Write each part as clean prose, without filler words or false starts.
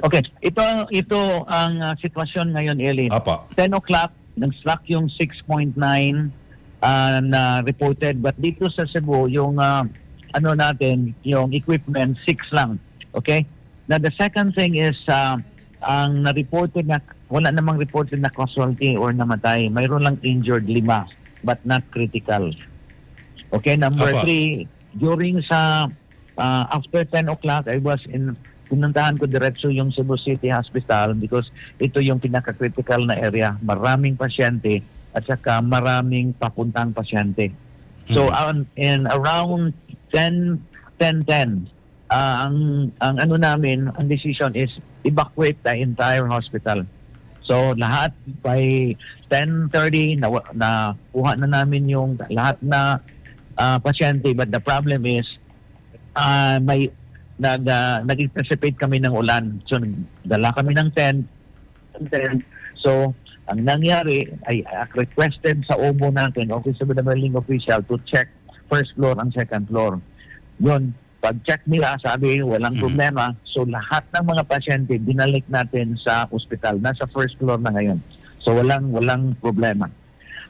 Okay, ito ang sitwasyon ngayon, Eli. Apa. 10 o'clock, nag-slack yung 6.9 na reported. But dito sa Cebu, yung ano natin, yung equipment, 6 lang. Okay? Now, the second thing is, ang na-reported na, wala namang reported na casualty or namatay. Mayroon lang injured 5, but not critical. Okay, number Apa. 3, during sa, after 10 o'clock, I was pinuntahan ko diretso yung Cebu City Hospital because ito yung pinaka-critical na area. Maraming pasyente at saka maraming papuntang pasyente. So, in around 10:10, ang ano namin, ang decision is evacuate the entire hospital. So, lahat by 10:30, na kuha na namin yung lahat na pasyente. But the problem is, may nag-anticipate kami ng ulan. So, dala kami ng tent. So, ang nangyari ay requested sa OBO natin, Office of the Building Official, to check first floor and second floor. Yun, pag-check nila, sabi, walang problema. So, lahat ng mga pasyente, binalik natin sa ospital. Nasa first floor na ngayon. So, walang problema.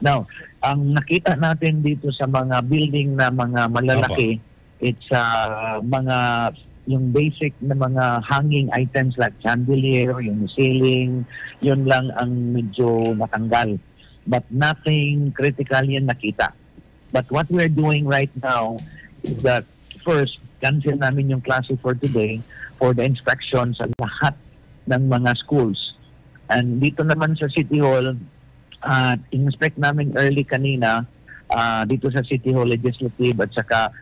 Now, ang nakita natin dito sa mga building na mga malalaki, it's mga yung basic na mga hanging items like chandelier, yung ceiling, yun lang ang medyo natanggal. But nothing critical yan nakita. But what we're doing right now is that first, cancel namin yung klase for today for the inspection sa lahat ng mga schools. And dito naman sa City Hall, inspect namin early kanina dito sa City Hall Legislative at saka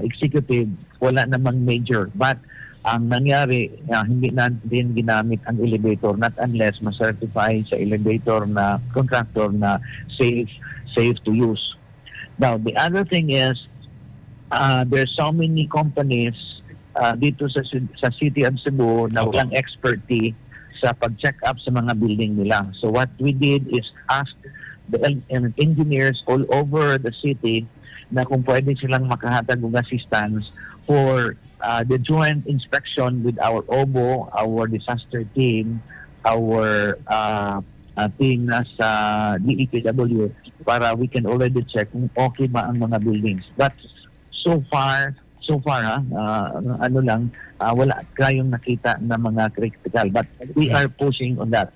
executive, wala namang major. But ang nangyari, hindi natin ginamit ang elevator not unless ma-certify sa elevator na contractor na safe to use. Now, the other thing is, there's so many companies dito sa City of Cebu na walang expertise sa pag-check up sa mga building nila. So what we did is ask the engineers all over the city na kung pwede silang makahatag ng assistance for the joint inspection with our OBO, our disaster team, our team sa DEPW para we can already check kung okay ba ang mga buildings. But so far wala kayong nakita na mga critical. But we are pushing on that.